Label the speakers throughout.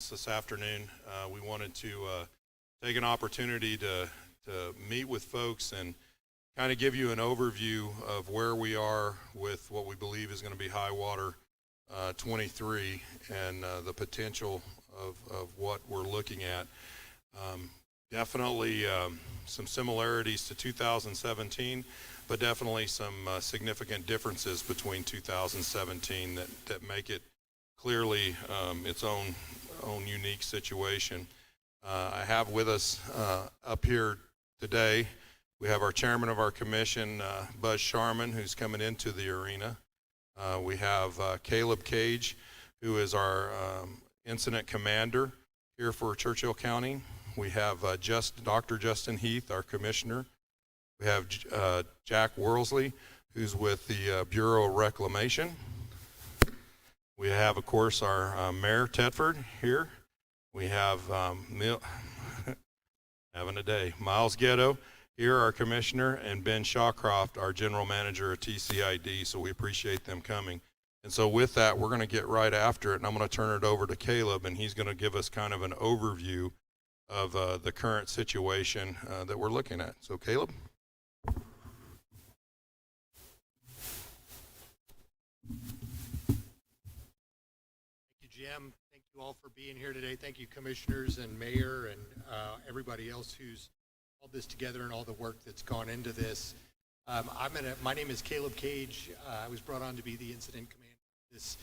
Speaker 1: comments this afternoon. We wanted to take an opportunity to meet with folks and kind of give you an overview of where we are with what we believe is going to be high water 23 and the potential of what we're looking at. Definitely some similarities to 2017, but definitely some significant differences between 2017 that make it clearly its own unique situation. I have with us up here today, we have our chairman of our commission, Buzz Sharman, who's coming into the arena. We have Caleb Cage, who is our incident commander here for Churchill County. We have Dr. Justin Heath, our commissioner. We have Jack Worsley, who's with the Bureau of Reclamation. We have, of course, our Mayor Tedford here. We have having a day. Miles Ghetto here, our commissioner, and Ben Shawcroft, our general manager of TCID. So we appreciate them coming. And so with that, we're going to get right after it, and I'm going to turn it over to Caleb, and he's going to give us kind of an overview of the current situation that we're looking at. So Caleb?
Speaker 2: Thank you, Jim. Thank you all for being here today. Thank you, commissioners and mayor and everybody else who's all this together and all the work that's gone into this. My name is Caleb Cage. I was brought on to be the incident commander of this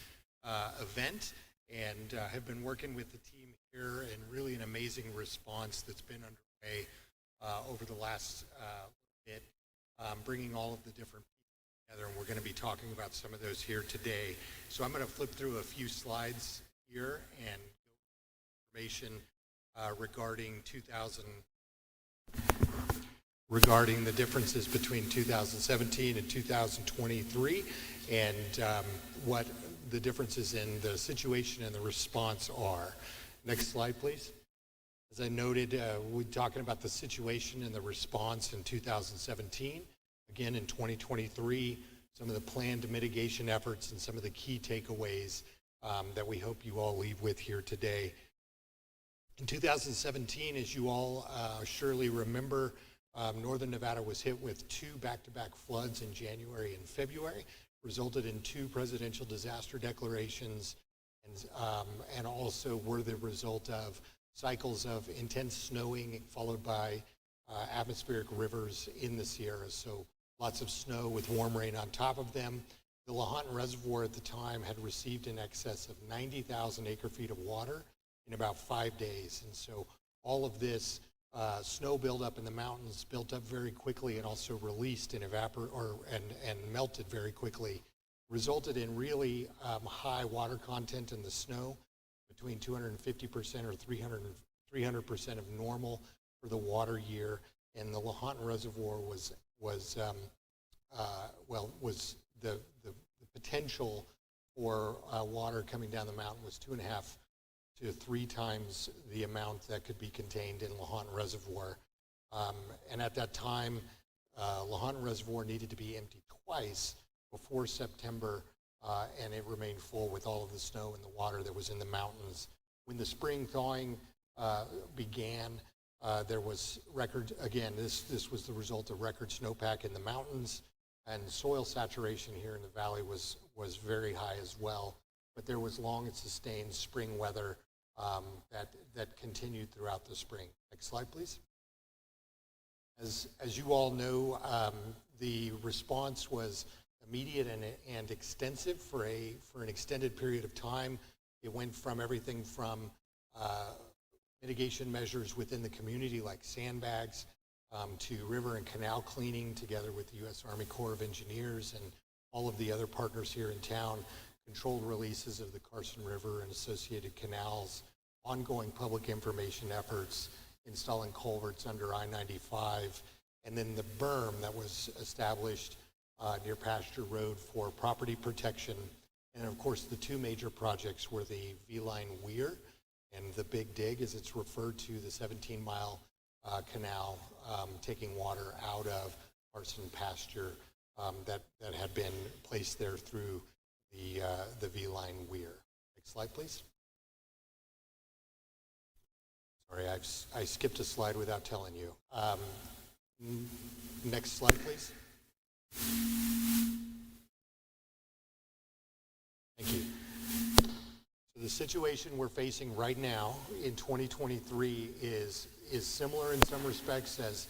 Speaker 2: event, and have been working with the team here, and really an amazing response that's been underway over the last bit, bringing all of the different people together, and we're going to be talking about some of those here today. So I'm going to flip through a few slides here and information regarding the differences between 2017 and 2023, and what the differences in the situation and the response are. Next slide, please. As I noted, we're talking about the situation and the response in 2017. Again, in 2023, some of the planned mitigation efforts and some of the key takeaways that we hope you all leave with here today. In 2017, as you all surely remember, Northern Nevada was hit with two back-to-back floods in January and February, resulted in two presidential disaster declarations, and also were the result of cycles of intense snowing followed by atmospheric rivers in the Sierras. So lots of snow with warm rain on top of them. The Lahontan Reservoir at the time had received in excess of 90,000 acre-feet of water in about 5 days. And so all of this snow buildup in the mountains built up very quickly and also released and melted very quickly, resulted in really high water content in the snow, between 250% or 300% of normal for the water year. And the Lahontan Reservoir was the potential for water coming down the mountain was 2.5 to 3 times the amount that could be contained in Lahontan Reservoir. And at that time, Lahontan Reservoir needed to be emptied twice before September, and it remained full with all of the snow and the water that was in the mountains. When the spring thawing began, there was record, again, this was the result of record snowpack in the mountains, and soil saturation here in the valley was very high as well. But there was long and sustained spring weather that continued throughout the spring. Next slide, please. As you all know, the response was immediate and extensive for an extended period of time. It went from everything from mitigation measures within the community like sandbags to river and canal cleaning together with the U.S. Army Corps of Engineers and all of the other partners here in town, controlled releases of the Carson River and associated canals, ongoing public information efforts, installing culverts under I-95, and then the berm that was established near Pasture Road for property protection. And of course, the two major projects were the V-Line Weir and the Big Dig, as it's referred to, the 17-mile canal taking water out of Carson pasture that had been placed there through the V-Line Weir. Next slide, please. Sorry, I skipped a slide without telling you. Next slide, please. Thank you. So the situation we're facing right now in 2023 is similar in some respects, as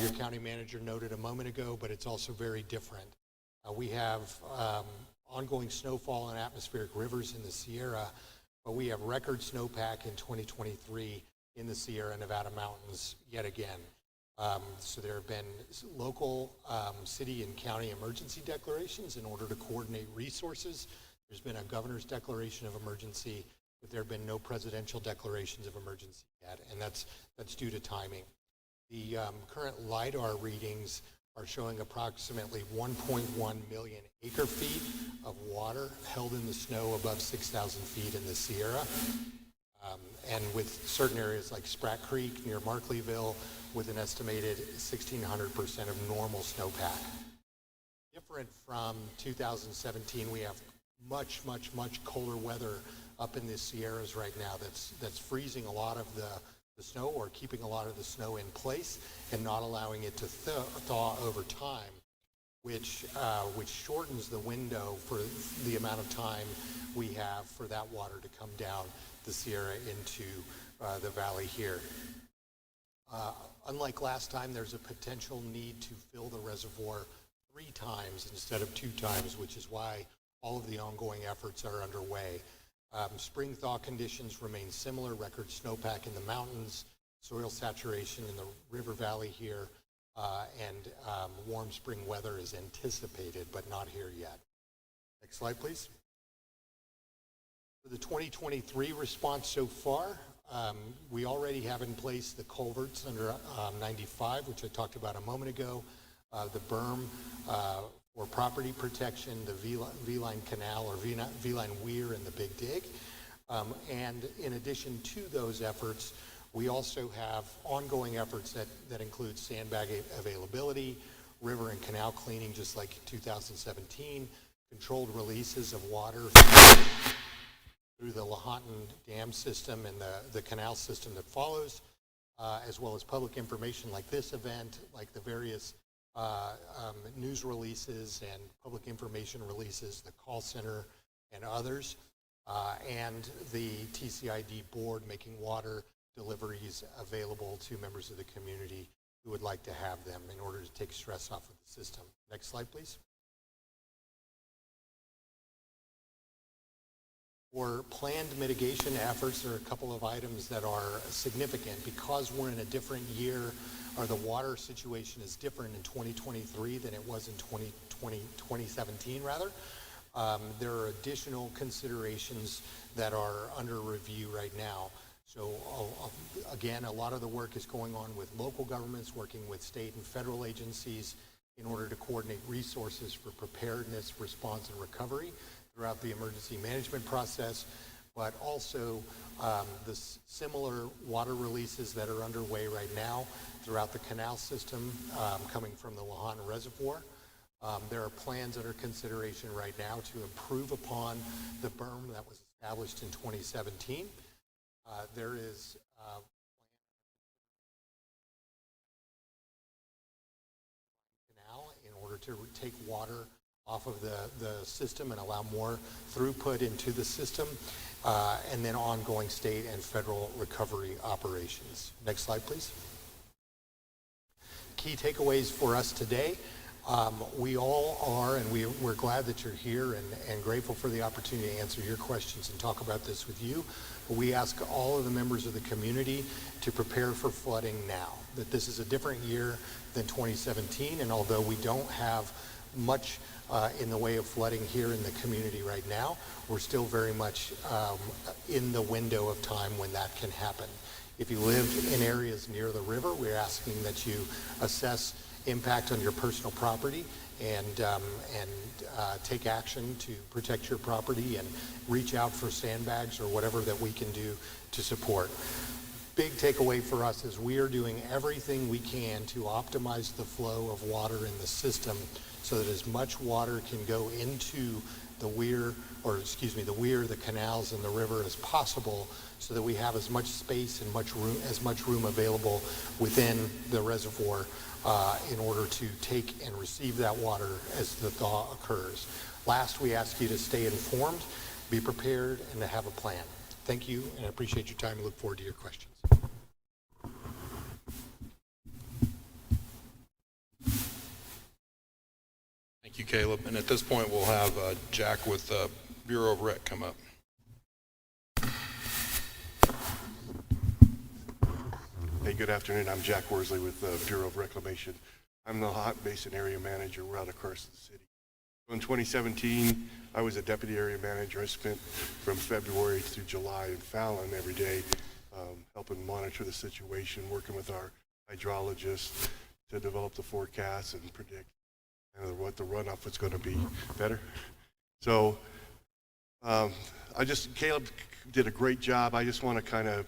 Speaker 2: your county manager noted a moment ago, but it's also very different. We have ongoing snowfall and atmospheric rivers in the Sierra, but we have record snowpack in 2023 in the Sierra Nevada mountains yet again. So there have been local city and county emergency declarations in order to coordinate resources. There's been a governor's declaration of emergency, but there have been no presidential declarations of emergency yet, and that's due to timing. The current LIDAR readings are showing approximately 1.1 million acre feet of water held in the snow above 6,000 feet in the Sierra, and with certain areas like Spratt Creek near Markleyville with an estimated 1,600% of normal snowpack. Different from 2017, we have much colder weather up in the Sierras right now that's freezing a lot of the snow, or keeping a lot of the snow in place and not allowing it to thaw over time, which shortens the window for the amount of time we have for that water to come down the Sierra into the valley here. Unlike last time, there's a potential need to fill the reservoir 3 times instead of 2 times, which is why all of the ongoing efforts are underway. Spring thaw conditions remain similar, record snowpack in the mountains, soil saturation in the river valley here, and warm spring weather is anticipated, but not here yet. Next slide, please. For the 2023 response so far, we already have in place the culverts under 95, which I talked about a moment ago, the berm for property protection, the V-line canal or V-line weir and the Big Dig. And in addition to those efforts, we also have ongoing efforts that include sandbag availability, river and canal cleaning, just like 2017, controlled releases of water through the Lahontan Dam system and the canal system that follows, as well as public information like this event, like the various news releases and public information releases, the call center and others, and the TCID board making water deliveries available to members of the community who would like to have them in order to take stress off of the system. Next slide, please. For planned mitigation efforts, there are a couple of items that are significant. Because we're in a different year, or the water situation is different in 2023 than it was in 2017 rather. There are additional considerations that are under review right now. So again, a lot of the work is going on with local governments, working with state and federal agencies in order to coordinate resources for preparedness, response, and recovery throughout the emergency management process, but also the similar water releases that are underway right now throughout the canal system coming from the Lahontan Reservoir. There are plans under consideration right now to improve upon the berm that was established in 2017. There is canal in order to take water off of the system and allow more throughput into the system, and then ongoing state and federal recovery operations. Next slide, please. Key takeaways for us today. We all are, and we're glad that you're here and grateful for the opportunity to answer your questions and talk about this with you. But we ask all of the members of the community to prepare for flooding now, that this is a different year than 2017, and although we don't have much in the way of flooding here in the community right now, we're still very much in the window of time when that can happen. If you live in areas near the river, we're asking that you assess impact on your personal property and take action to protect your property and reach out for sandbags or whatever that we can do to support. Big takeaway for us is we are doing everything we can to optimize the flow of water in the system so that as much water can go into the weir, the weir, the canals, and the river as possible, so that we have as much space and as much room available within the reservoir in order to take and receive that water as the thaw occurs. Last, we ask you to stay informed, be prepared, and to have a plan. Thank you, and I appreciate your time and look forward to your questions.
Speaker 1: Thank you, Caleb. And at this point, we'll have Jack with Bureau of Rec come up.
Speaker 3: Hey, good afternoon. I'm Jack Worsley with the Bureau of Reclamation. I'm the Hot Basin Area Manager. We're out of Carson City. In 2017, I was a Deputy Area Manager. I spent from February through July in Fallon every day, helping monitor the situation, working with our hydrologists to develop the forecast and predict what the runoff was going to be better. So Caleb did a great job. I just want to kind of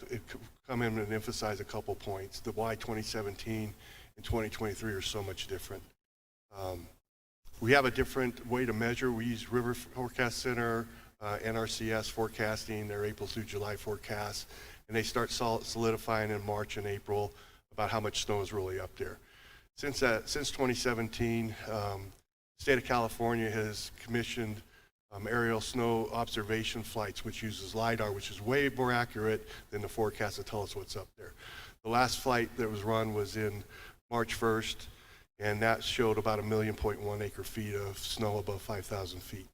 Speaker 3: come in and emphasize a couple points. The why 2017 and 2023 are so much different. We have a different way to measure. We use River Forecast Center, NRCS forecasting, their April through July forecasts, and they start solidifying in March and April about how much snow is really up there. Since 2017, the state of California has commissioned aerial snow observation flights, which uses LIDAR, which is way more accurate than the forecast to tell us what's up there. The last flight that was run was in March 1st, and that showed about 1.1 million acre feet of snow above 5,000 feet.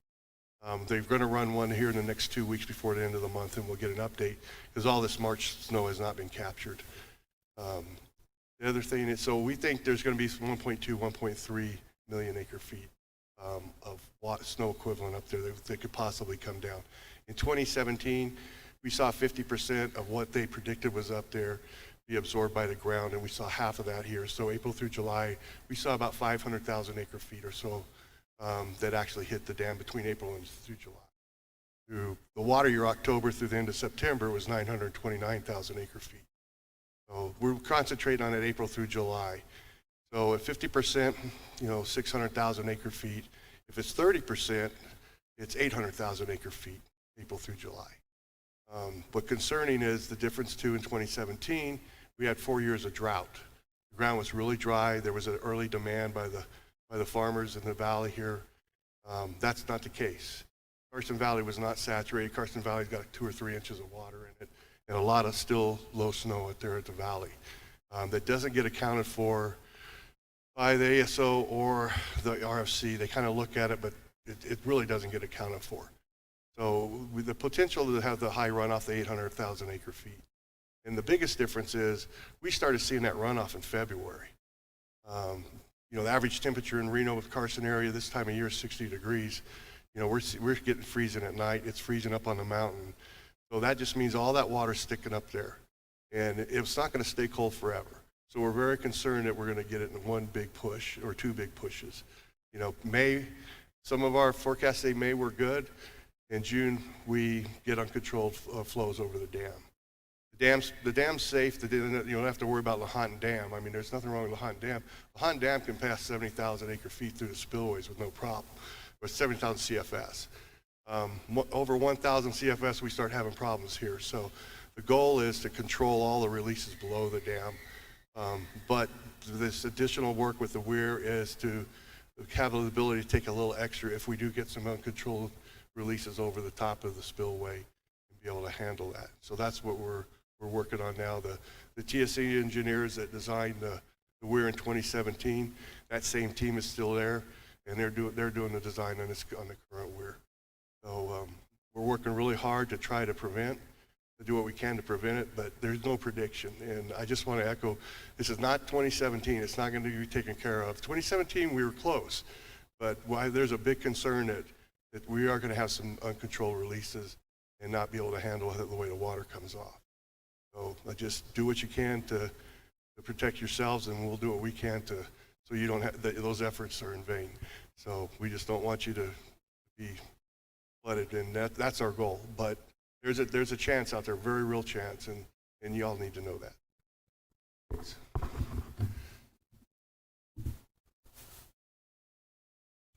Speaker 3: They're going to run one here in the next 2 weeks before the end of the month, and we'll get an update, because all this March snow has not been captured. The other thing is, so we think there's going to be 1.2, 1.3 million acre feet of snow equivalent up there that could possibly come down. In 2017, we saw 50% of what they predicted was up there be absorbed by the ground, and we saw half of that here. So April through July, we saw about 500,000 acre feet or so that actually hit the dam between April and through July. Through the water year, October through the end of September, was 929,000 acre feet. So we're concentrating on it April through July. So at 50%, 600,000 acre feet. If it's 30%, it's 800,000 acre feet, April through July. What concerning is the difference too in 2017, we had 4 years of drought. The ground was really dry. There was an early demand by the farmers in the valley here. That's not the case. Carson Valley was not saturated. Carson Valley's got 2 or 3 inches of water in it, and a lot of still low snow out there at the valley. That doesn't get accounted for by the ASO or the RFC. They kind of look at it, but it really doesn't get accounted for. So with the potential to have the high runoff, the 800,000 acre feet. And the biggest difference is we started seeing that runoff in February. The average temperature in Reno with Carson area this time of year is 60 degrees. We're getting freezing at night. It's freezing up on the mountain. So that just means all that water's sticking up there. And it's not going to stay cold forever. So we're very concerned that we're going to get it in one big push or 2 big pushes. May, some of our forecasts say May were good. In June, we get uncontrolled flows over the dam. The dam's safe. You don't have to worry about LaHontan Dam. I mean, there's nothing wrong with LaHontan Dam. LaHontan Dam can pass 70,000 acre feet through the spillways with no problem, with 70,000 CFS. Over 1,000 CFS, we start having problems here. So the goal is to control all the releases below the dam. But this additional work with the weir is to have the ability to take a little extra if we do get some uncontrolled releases over the top of the spillway and be able to handle that. So that's what we're working on now. The TSC engineers that designed the weir in 2017, that same team is still there, and they're doing the design on the current weir. So we're working really hard to try to do what we can to prevent it, but there's no prediction. And I just want to echo, this is not 2017. It's not going to be taken care of. 2017, we were close, but there's a big concern that we are going to have some uncontrolled releases and not be able to handle it the way the water comes off. So just do what you can to protect yourselves, and we'll do what we can so you don't have, those efforts are in vain. So we just don't want you to be flooded, and that's our goal. But there's a chance out there, a very real chance, and you all need to know that. Thanks.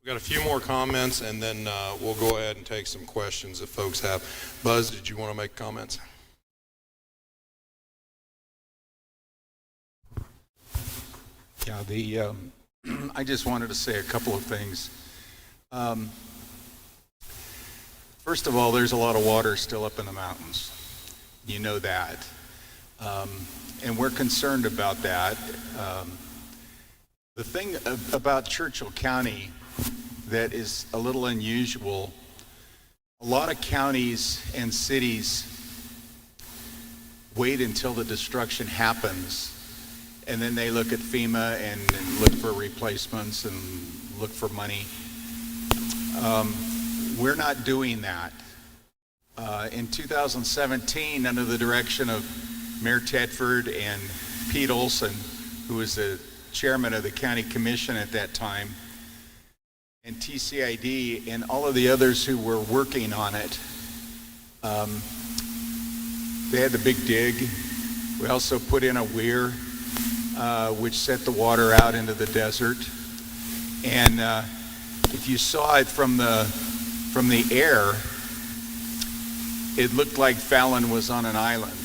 Speaker 1: We've got a few more comments, and then we'll go ahead and take some questions if folks have. Buzz, did you want to make comments?
Speaker 4: Yeah, I just wanted to say a couple of things. First of all, there's a lot of water still up in the mountains. You know that. And we're concerned about that. The thing about Churchill County that is a little unusual, a lot of counties and cities wait until the destruction happens, and then they look at FEMA and look for replacements and look for money. We're not doing that. In 2017, under the direction of Mayor Tedford and Pete Olson, who was the chairman of the county commission at that time, and TCID and all of the others who were working on it, they had the big dig. We also put in a weir, which set the water out into the desert. And if you saw it from the air, it looked like Fallon was on an island.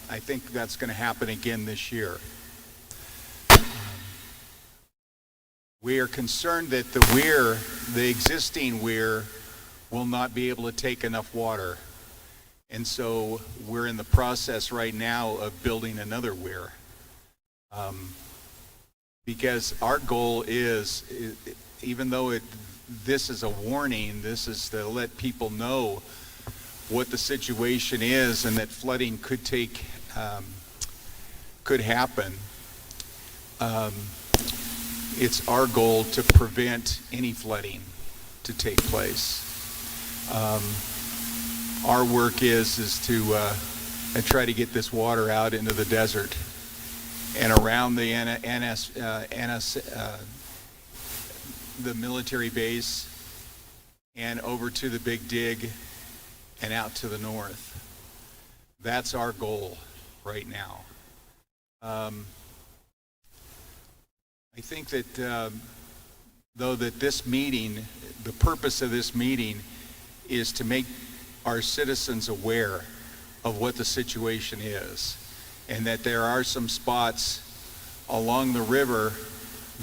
Speaker 4: I think that's going to happen again this year. We are concerned that the existing weir, will not be able to take enough water. And so we're in the process right now of building another weir. Because our goal is, even though this is a warning, this is to let people know what the situation is and that flooding could happen. It's our goal to prevent any flooding to take place. Our work is to try to get this water out into the desert and around the the military base and over to the big dig and out to the north. That's our goal right now. I think that though that this meeting, the purpose of this meeting is to make our citizens aware of what the situation is, and that there are some spots along the river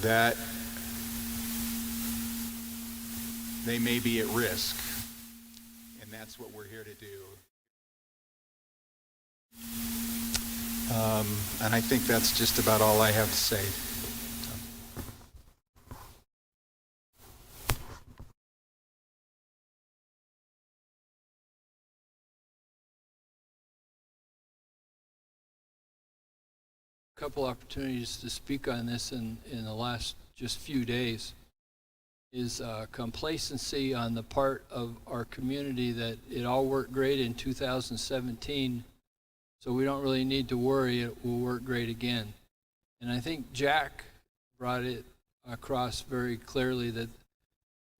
Speaker 4: that they may be at risk, and that's what we're here to do. And I think that's just about all I have to say.
Speaker 5: Couple opportunities to speak on this in the last just few days is complacency on the part of our community that it all worked great in 2017, so we don't really need to worry, it will work great again. And I think Jack brought it across very clearly that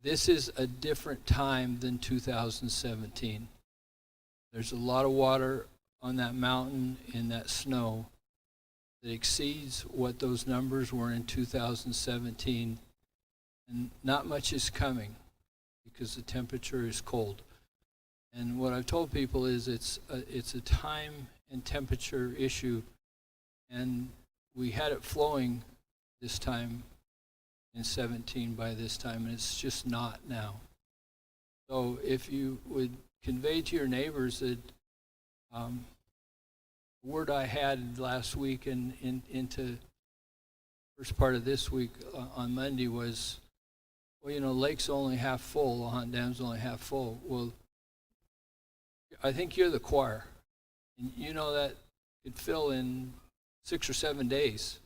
Speaker 5: this is a different time than 2017. There's a lot of water on that mountain in that snow that exceeds what those numbers were in 2017, and not much is coming because the temperature is cold. And what I've told people is it's a time and temperature issue, and we had it flowing this time in 17 by this time, and it's just not now. So if you would convey to your neighbors that word I had last week and into first part of this week on Monday was, well, you know, lake's only half full, Lahont Dam's only half full. Well, I think you're the choir. And you know that could fill in 6 or 7 days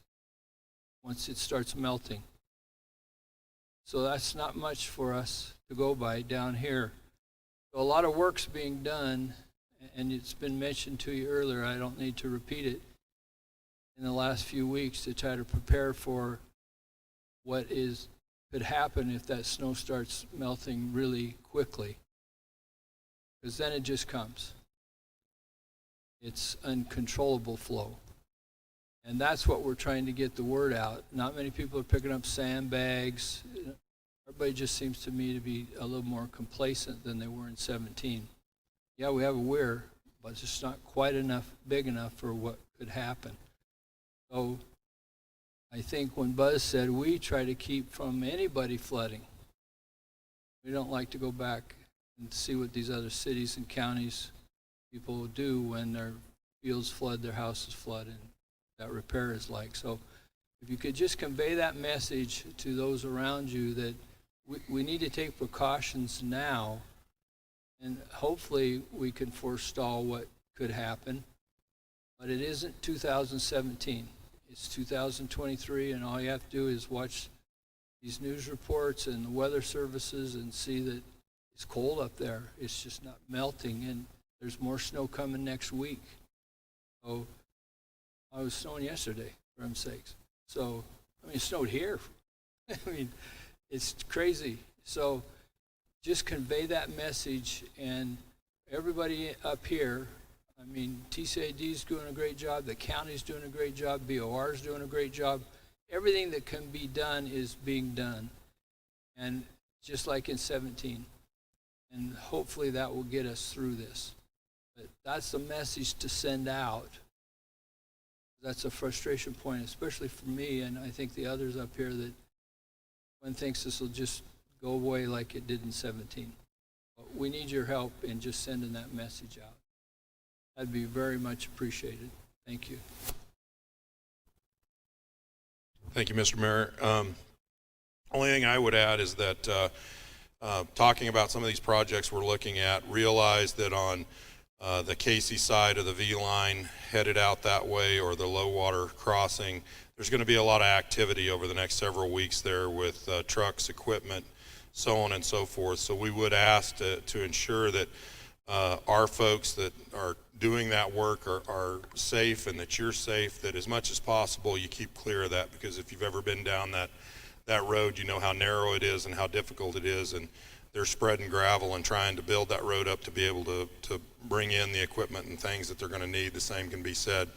Speaker 5: once it starts melting. So that's not much for us to go by down here. So a lot of work's being done, and it's been mentioned to you earlier, I don't need to repeat it, in the last few weeks to try to prepare for what could happen if that snow starts melting really quickly. Because then it just comes. It's uncontrollable flow. And that's what we're trying to get the word out. Not many people are picking up sandbags. Everybody just seems to me to be a little more complacent than they were in 17. Yeah, we have a weir, but it's just not quite enough, big enough for what could happen. So I think when Buzz said we try to keep from anybody flooding, we don't like to go back and see what these other cities and counties people do when their fields flood, their houses flood, and that repair is like. So if you could just convey that message to those around you that we need to take precautions now, and hopefully we can forestall what could happen. But it isn't 2017. It's 2023, and all you have to do is watch these news reports and the weather services and see that it's cold up there. It's just not melting, and there's more snow coming next week. So I was snowing yesterday, for heaven's sakes. So, I mean, it snowed here. I mean, it's crazy. So just convey that message, and everybody up here, I mean, TCAD's doing a great job, the county's doing a great job, BOR's doing a great job. Everything that can be done is being done, and just like in 17. And hopefully that will get us through this. But that's the message to send out. That's a frustration point, especially for me, and I think the others up here, that one thinks this will just go away like it did in 17. But we need your help in just sending that message out. That'd be very much appreciated. Thank you.
Speaker 1: Thank you, Mr. Mayor. Only thing I would add is that talking about some of these projects we're looking at, realize that on the Casey side of the V line headed out that way, or the low water crossing, there's going to be a lot of activity over the next several weeks there with trucks, equipment, so on and so forth. So we would ask to ensure that our folks that are doing that work are safe, and that you're safe, that as much as possible you keep clear of that, because if you've ever been down that road, you know how narrow it is and how difficult it is, and they're spreading gravel and trying to build that road up to be able to bring in the equipment and things that they're going to need. The same can be said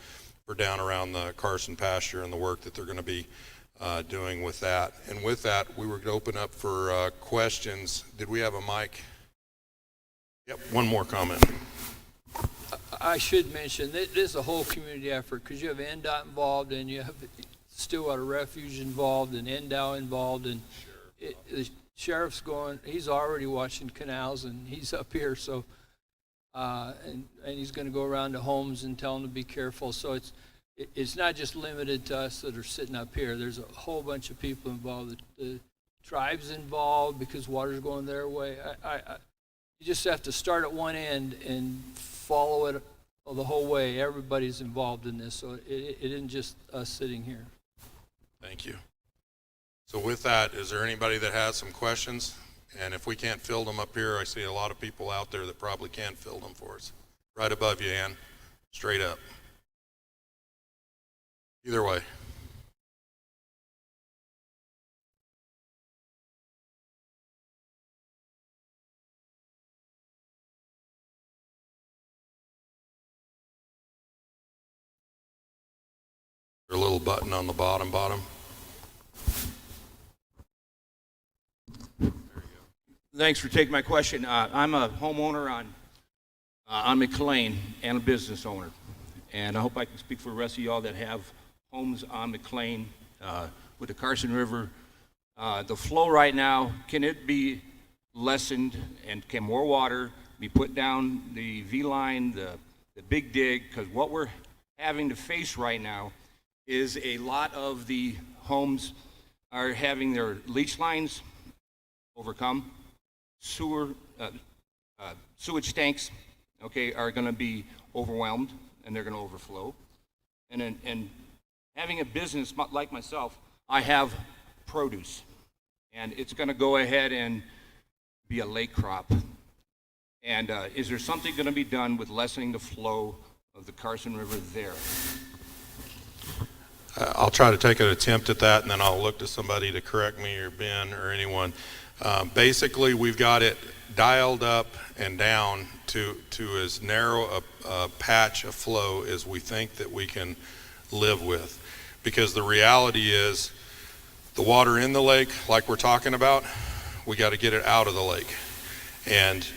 Speaker 1: for down around the Carson pasture and the work that they're going to be doing with that. And with that, we were going to open up for questions. Did we have a mic? Yep, one more comment.
Speaker 5: I should mention, this is a whole community effort, because you have NDOT involved, and you have Stillwater Refuge involved, and NDOW involved, and the sheriff's going, he's already watching canals, and he's up here, so, and he's going to go around to homes and tell them to be careful. So it's not just limited to us that are sitting up here. There's a whole bunch of people involved. The tribe's involved because water's going their way. You just have to start at one end and follow it the whole way. Everybody's involved in this, so it isn't just us sitting here.
Speaker 1: Thank you. So with that, is there anybody that has some questions? And if we can't field them up here, I see a lot of people out there that probably can field them for us. Right above you, Ann. Straight up. Either way. A little button on the bottom.
Speaker 6: Thanks for taking my question. I'm a homeowner on McLean and a business owner, and I hope I can speak for the rest of y'all that have homes on McLean with the Carson River. The flow right now, can it be lessened, and can more water be put down the V line, the big dig? Because what we're having to face right now is a lot of the homes are having their leach lines overcome. Sewage tanks, okay, are going to be overwhelmed, and they're going to overflow. And having a business like myself, I have produce, and it's going to go ahead and be a lake crop. And is there something going to be done with lessening the flow of the Carson River there?
Speaker 1: I'll try to take an attempt at that, and then I'll look to somebody to correct me, or Ben or anyone. Basically, we've got it dialed up and down to as narrow a patch of flow as we think that we can live with. Because the reality is, the water in the lake, like we're talking about, we got to get it out of the lake. And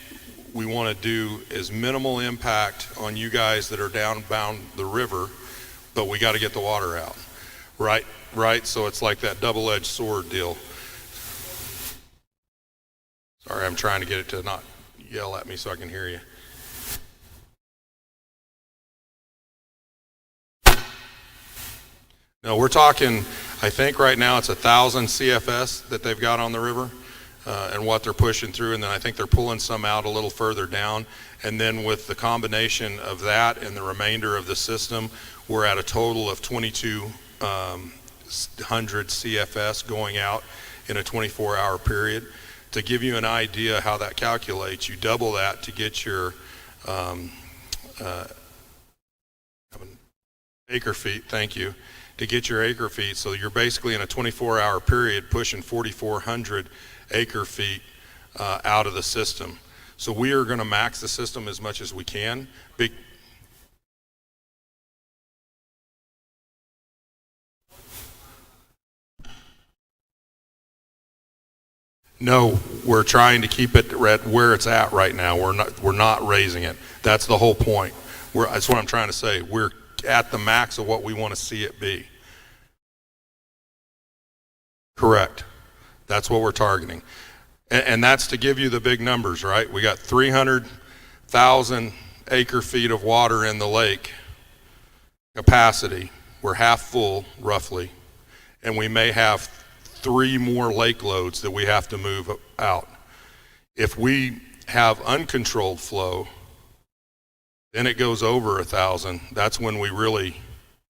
Speaker 1: we want to do as minimal impact on you guys that are downbound the river, but we got to get the water out. Right? So it's like that double-edged sword deal. Sorry, I'm trying to get it to not yell at me so I can hear you. No, we're talking, I think right now it's 1,000 CFS that they've got on the river and what they're pushing through, and then I think they're pulling some out a little further down. And then with the combination of that and the remainder of the system, we're at a total of 2,200 CFS going out in a 24-hour period. To give you an idea how that calculates, you double that to get your acre feet, thank you, to get your acre feet. So you're basically in a 24-hour period pushing 4,400 acre feet out of the system. So we are going to max the system as much as we can. No, we're trying to keep it where it's at right now. We're not raising it. That's the whole point. That's what I'm trying to say. We're at the max of what we want to see it be. Correct. That's what we're targeting. And that's to give you the big numbers, right? We got 300,000 acre feet of water in the lake capacity. We're half full, roughly. And we may have 3 more lake loads that we have to move out. If we have uncontrolled flow, then it goes over 1,000. That's when we really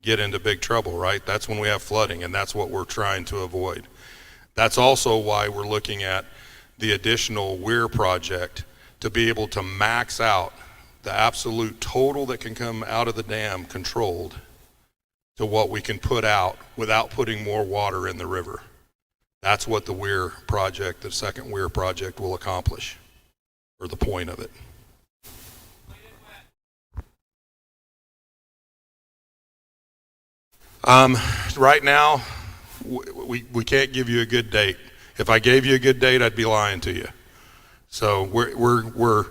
Speaker 1: get into big trouble, right? That's when we have flooding, and that's what we're trying to avoid. That's also why we're looking at the additional WEIR project to be able to max out the absolute total that can come out of the dam controlled to what we can put out without putting more water in the river. That's what the WEIR project, the second WEIR project, will accomplish, or the point of it. Right now, we can't give you a good date. If I gave you a good date, I'd be lying to you. So we're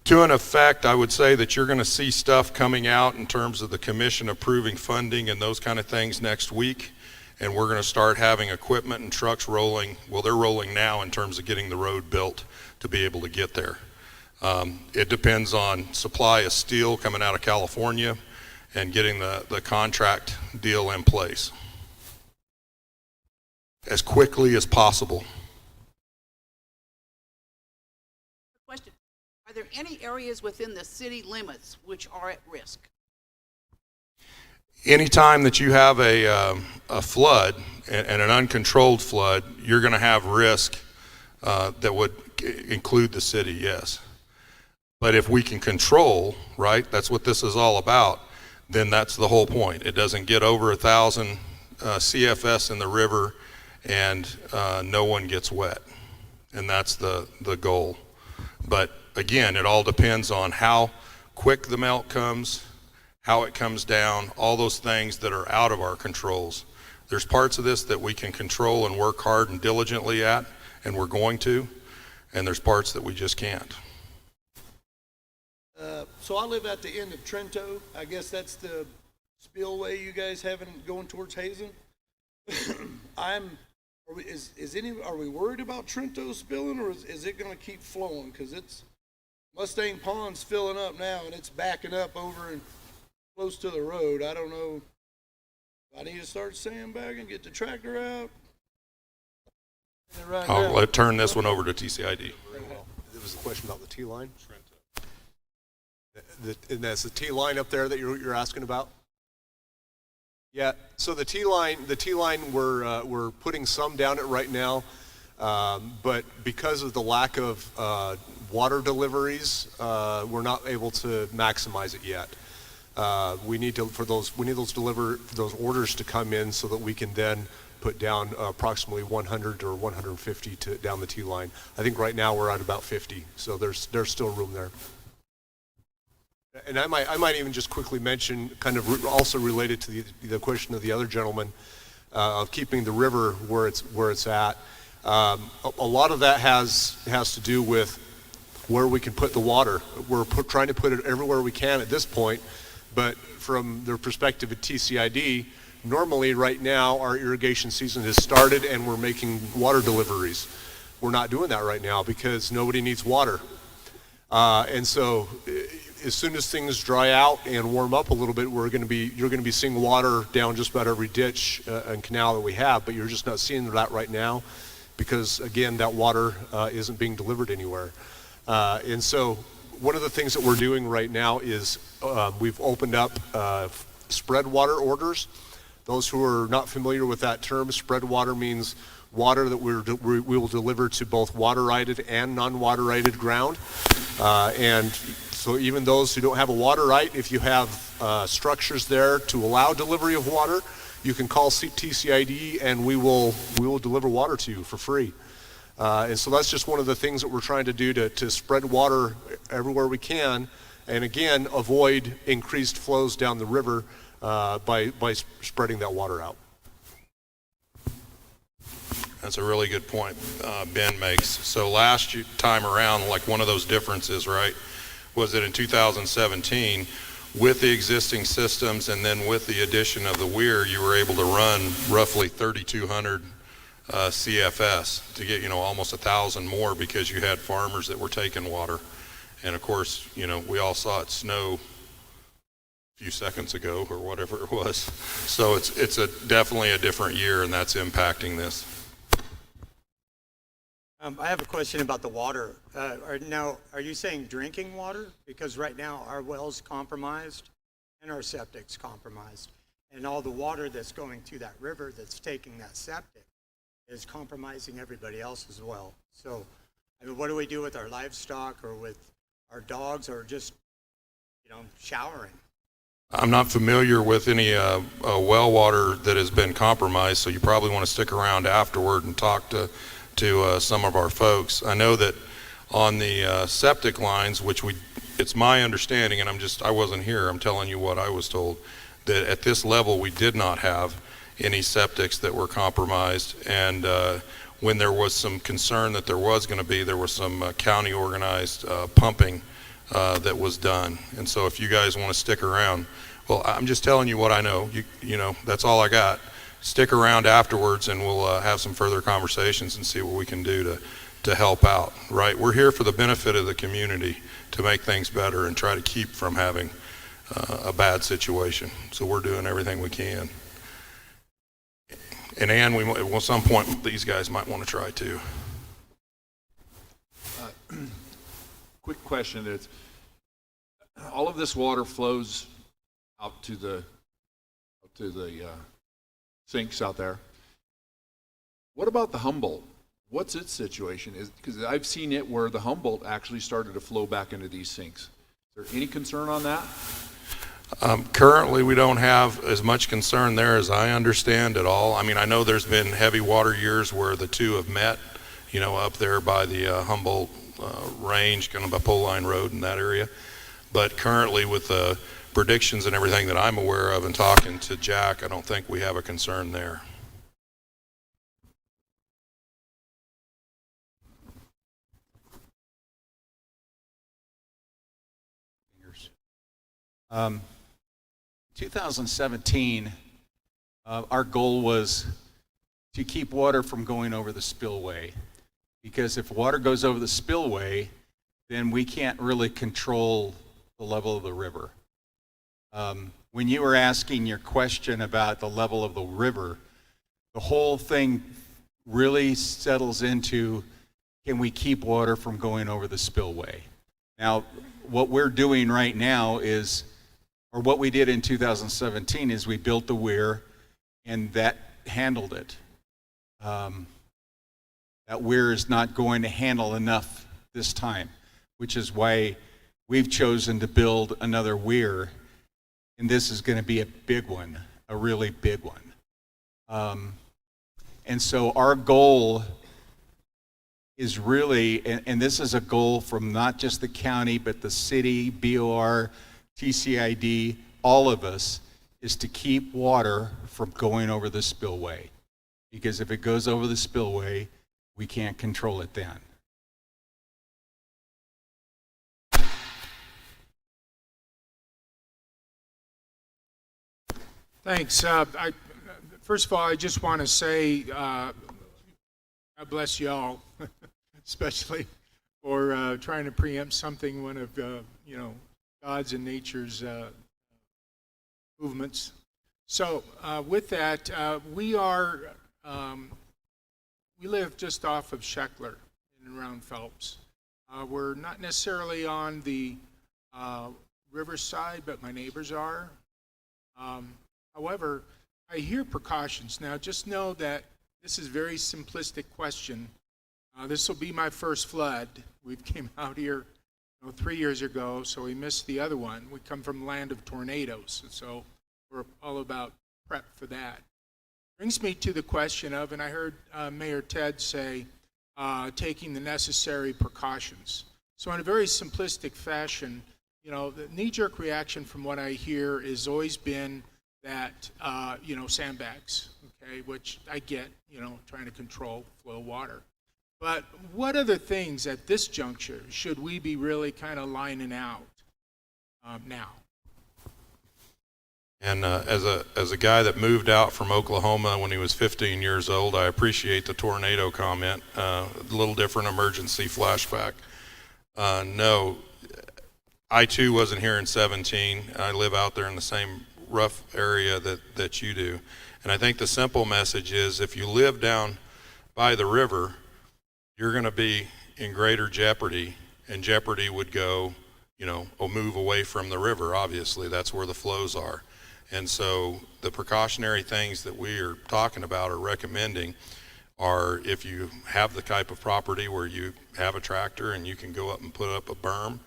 Speaker 1: to an effect, I would say that you're going to see stuff coming out in terms of the commission approving funding and those kind of things next week. And we're going to start having equipment and trucks rolling. Well, they're rolling now in terms of getting the road built to be able to get there. It depends on supply of steel coming out of California and getting the contract deal in place as quickly as possible.
Speaker 7: Question. Are there any areas within the city limits which are at risk?
Speaker 1: Anytime that you have a flood and an uncontrolled flood, you're going to have risk that would include the city, yes. But if we can control, right, that's what this is all about, then that's the whole point. It doesn't get over 1,000 CFS in the river and no one gets wet. And that's the goal. But again, it all depends on how quick the melt comes, how it comes down, all those things that are out of our controls. There's parts of this that we can control and work hard and diligently at, and we're going to, and there's parts that we just can't.
Speaker 8: So I live at the end of Trento. I guess that's the spillway you guys having going towards Hazen. Are we worried about Trento spilling, or is it going to keep flowing? Because it's Mustang Pond's filling up now, and it's backing up over and close to the road. I don't know. I need to start sandbagging, get the tractor out.
Speaker 1: I'll turn this one over to TCID.
Speaker 3: There was a question about the T line. And that's the T line up there that you're asking about. Yeah. So the T line we're putting some down it right now, but because of the lack of water deliveries, we're not able to maximize it yet. We need those orders to come in so that we can then put down approximately 100 or 150 down the T line. I think right now we're at about 50, so there's still room there. And I might even just quickly mention, kind of also related to the question of the other gentleman, of keeping the river where it's at. A lot of that has to do with where we can put the water. We're trying to put it everywhere we can at this point, but from the perspective of TCID, normally right now our irrigation season has started and we're making water deliveries. We're not doing that right now because nobody needs water. And so as soon as things dry out and warm up a little bit, you're going to be seeing water down just about every ditch and canal that we have, but you're just not seeing that right now because, again, that water isn't being delivered anywhere. And so one of the things that we're doing right now is we've opened up spread water orders. Those who are not familiar with that term, spread water means water that we will deliver to both water-righted and non-water-righted ground. And so even those who don't have a water right, if you have structures there to allow delivery of water, you can call TCID and we will deliver water to you for free. And so that's just one of the things that we're trying to do to spread water everywhere we can, and again, avoid increased flows down the river by spreading that water out.
Speaker 1: That's a really good point Ben makes. So last time around, like one of those differences, right, was that in 2017, with the existing systems and then with the addition of the weir, you were able to run roughly 3,200 CFS to get, almost 1,000 more because you had farmers that were taking water. And of course, we all saw it snow a few seconds ago or whatever it was. So it's definitely a different year, and that's impacting this.
Speaker 9: I have a question about the water. Are you saying drinking water? Because right now our well's compromised and our septic's compromised. And all the water that's going to that river that's taking that septic is compromising everybody else as well. So, what do we do with our livestock or with our dogs or just, showering?
Speaker 1: I'm not familiar with any well water that has been compromised, so you probably want to stick around afterward and talk to some of our folks. I know that on the septic lines, which it's my understanding, and I wasn't here, I'm telling you what I was told, that at this level we did not have any septics that were compromised, and when there was some concern that there was some county organized pumping that was done. And so if you guys want to stick around, well, I'm just telling you what I know. That's all I got. Stick around afterwards and we'll have some further conversations and see what we can do to help out, right? We're here for the benefit of the community to make things better and try to keep from having a bad situation. So we're doing everything we can. And Ann, at some point, these guys might want to try too.
Speaker 10: Quick question is, all of this water flows out to the sinks out there. What about the Humboldt? What's its situation? Because I've seen it where the Humboldt actually started to flow back into these sinks. Is there any concern on that?
Speaker 1: Currently, we don't have as much concern there as I understand at all. I know there's been heavy water years where the two have met, up there by the Humboldt range, kind of by Pole Line Road in that area. But currently, with the predictions and everything that I'm aware of and talking to Jack, I don't think we have a concern there.
Speaker 4: 2017, our goal was to keep water from going over the spillway, because if water goes over the spillway, then we can't really control the level of the river. When you were asking your question about the level of the river, the whole thing really settles into, can we keep water from going over the spillway? Now, what we're doing right now is, or what we did in 2017 is we built the weir and that handled it. That weir is not going to handle enough this time, which is why we've chosen to build another weir, and this is going to be a big one, a really big one. And so our goal is really, and this is a goal from not just the county, but the city, BOR, TCID, all of us, is to keep water from going over the spillway. Because if it goes over the spillway, we can't control it then.
Speaker 11: Thanks. First of all, I just want to say, God bless y'all, especially for trying to preempt something, one of God's and nature's movements. So with that, we live just off of Sheckler and around Phelps. We're not necessarily on the riverside, but my neighbors are. However, I hear precautions. Now, just know that this is a very simplistic question. This will be my first flood. We came out here 3 years ago, so we missed the other one. We come from the land of tornadoes, so we're all about prep for that. Brings me to the question of, and I heard Mayor Ted say, taking the necessary precautions. So in a very simplistic fashion, the knee-jerk reaction from what I hear has always been that, sandbags, okay, which I get, trying to control flow of water. But what other things at this juncture should we be really kind of lining out now?
Speaker 1: And as a guy that moved out from Oklahoma when he was 15 years old, I appreciate the tornado comment. A little different emergency flashback. No, I too wasn't here in 17. I live out there in the same rough area that you do. And I think the simple message is if you live down by the river, you're going to be in greater jeopardy, and jeopardy would go, move away from the river. Obviously, that's where the flows are. And so the precautionary things that we are talking about or recommending are if you have the type of property where you have a tractor and you can go up and put up a berm,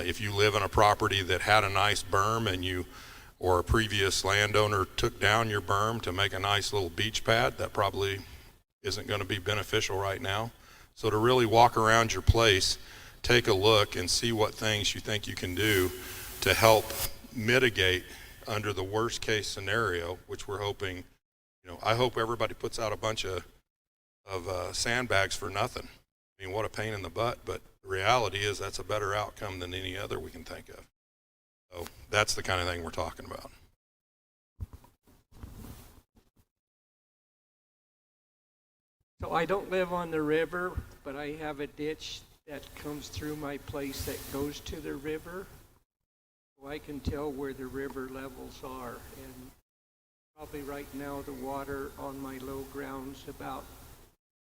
Speaker 1: if you live on a property that had a nice berm and or a previous landowner took down your berm to make a nice little beach pad, that probably isn't going to be beneficial right now. So to really walk around your place, take a look and see what things you think you can do to help mitigate under the worst case scenario, which we're hoping, I hope everybody puts out a bunch of sandbags for nothing. I mean, what a pain in the butt, but the reality is that's a better outcome than any other we can think of. So that's the kind of thing we're talking about.
Speaker 12: So I don't live on the river, but I have a ditch that comes through my place that goes to the river. So I can tell where the river levels are. And probably right now the water on my low ground's about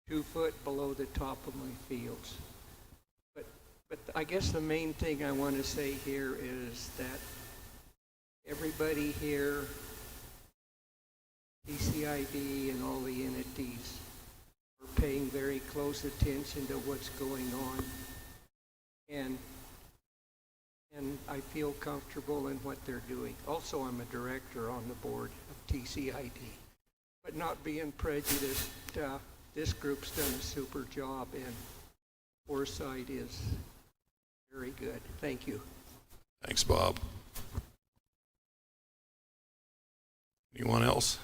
Speaker 12: 2 foot below the top of my fields. But I guess the main thing I want to say here is that everybody here, TCID and all the entities, are paying very close attention to what's going on. And I feel comfortable in what they're doing. Also, I'm a director on the board of TCID. But not being prejudiced, this group's done a super job, and foresight is very good. Thank you.
Speaker 1: Thanks, Bob. Anyone else?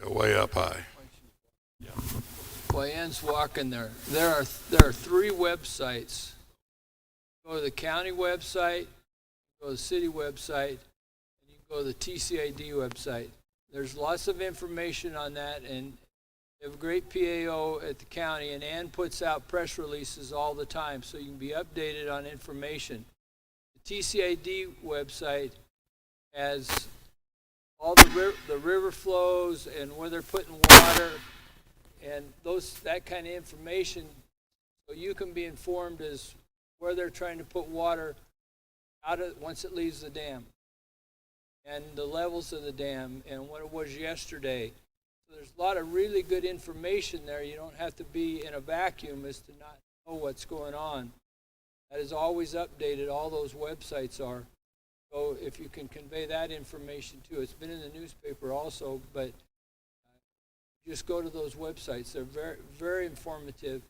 Speaker 1: Go way up high. Yeah.
Speaker 5: Well, Ann's walking there. There are 3 websites. Go to the county website, go to the city website, and you can go to the TCID website. There's lots of information on that, and they have a great PAO at the county, and Ann puts out press releases all the time, so you can be updated on information. The TCID website has all the river flows and where they're putting water and that kind of information, so you can be informed as where they're trying to put water once it leaves the dam, and the levels of the dam and what it was yesterday. So there's a lot of really good information there. You don't have to be in a vacuum as to not know what's going on. That is always updated. All those websites are. So if you can convey that information too. It's been in the newspaper also, but just go to those websites. They're very, very informative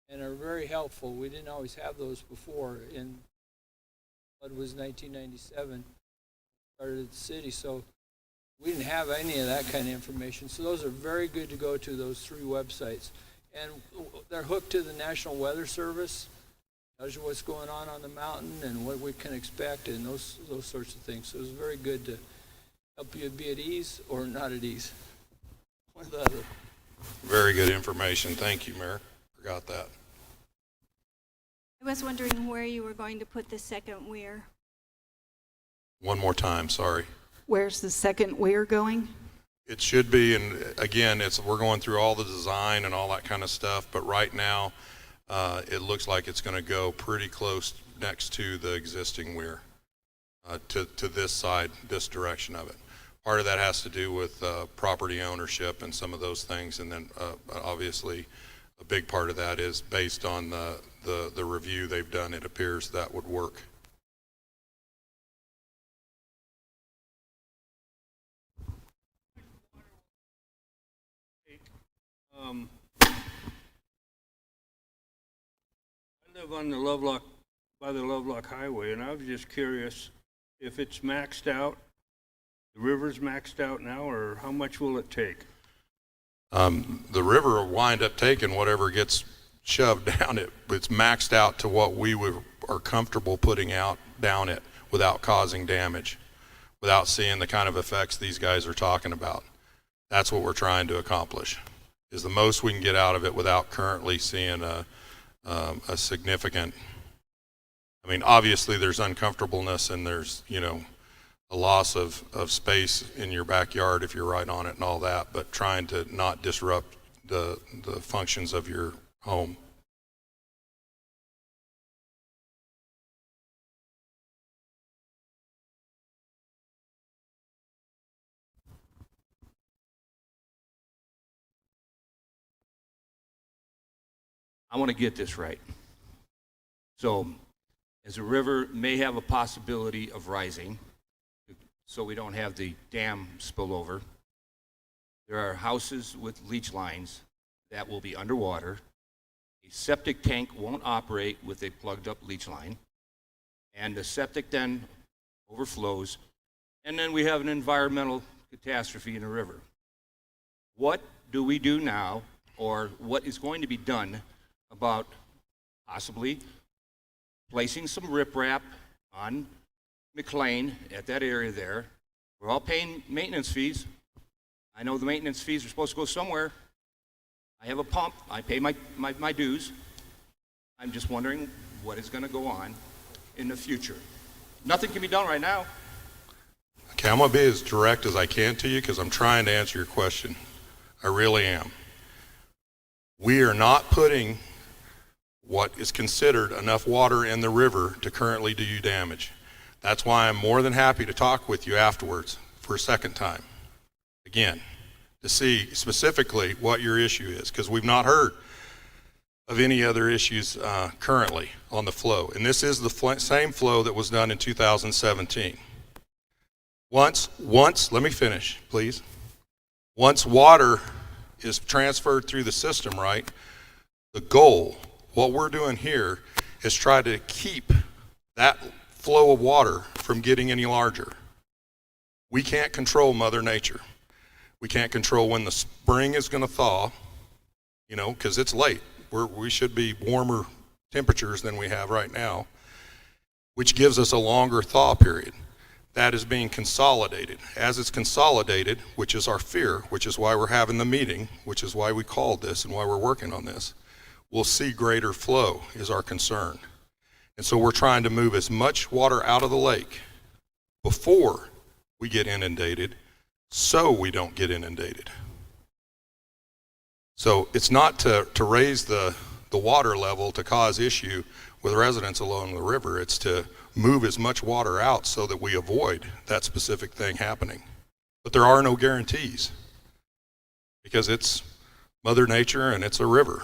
Speaker 5: and are very helpful. We didn't always have those before in flood was 1997, started at the city, so we didn't have any of that kind of information. So those are very good to go to, those 3 websites. And they're hooked to the National Weather Service, tells you what's going on the mountain and what we can expect and those sorts of things. So it's very good to help you be at ease or not at ease. One or the other.
Speaker 1: Very good information. Thank you, Mayor. Forgot that.
Speaker 13: I was wondering where you were going to put the second weir.
Speaker 1: One more time, sorry.
Speaker 7: Where's the second weir going?
Speaker 1: It should be, and again, we're going through all the design and all that kind of stuff, but right now, it looks like it's going to go pretty close next to the existing weir, to this side, this direction of it. Part of that has to do with property ownership and some of those things, and then obviously a big part of that is based on the review they've done. It appears that would work.
Speaker 14: I live on by the Lovelock Highway, and I was just curious if it's maxed out, the river's maxed out now, or how much will it take?
Speaker 1: The river will wind up taking whatever gets shoved down it, but it's maxed out to what we are comfortable putting out down it without causing damage, without seeing the kind of effects these guys are talking about. That's what we're trying to accomplish, is the most we can get out of it without currently seeing a significant, I mean, obviously there's uncomfortableness and there's, a loss of space in your backyard if you're right on it and all that, but trying to not disrupt the functions of your home.
Speaker 6: I want to get this right. So, as the river may have a possibility of rising, so we don't have the dam spill over, there are houses with leach lines that will be underwater. A septic tank won't operate with a plugged up leach line, and the septic then overflows, and then we have an environmental catastrophe in the river. What do we do now, or what is going to be done about possibly placing some riprap on McLean at that area there? We're all paying maintenance fees. I know the maintenance fees are supposed to go somewhere. I have a pump. I pay my dues. I'm just wondering what is going to go on in the future. Nothing can be done right now.
Speaker 1: Okay, I'm going to be as direct as I can to you because I'm trying to answer your question. I really am. We are not putting what is considered enough water in the river to currently do you damage. That's why I'm more than happy to talk with you afterwards for a second time, again, to see specifically what your issue is, because we've not heard of any other issues currently on the flow. And this is the same flow that was done in 2017. Once, let me finish, please. Once water is transferred through the system, right, the goal, what we're doing here is try to keep that flow of water from getting any larger. We can't control Mother Nature. We can't control when the spring is going to thaw, because it's late. We should be warmer temperatures than we have right now, which gives us a longer thaw period. That is being consolidated. As it's consolidated, which is our fear, which is why we're having the meeting, which is why we called this and why we're working on this, we'll see greater flow is our concern. And so we're trying to move as much water out of the lake before we get inundated so we don't get inundated. So it's not to raise the water level to cause issue with residents along the river. It's to move as much water out so that we avoid that specific thing happening. But there are no guarantees because it's Mother Nature and it's a river.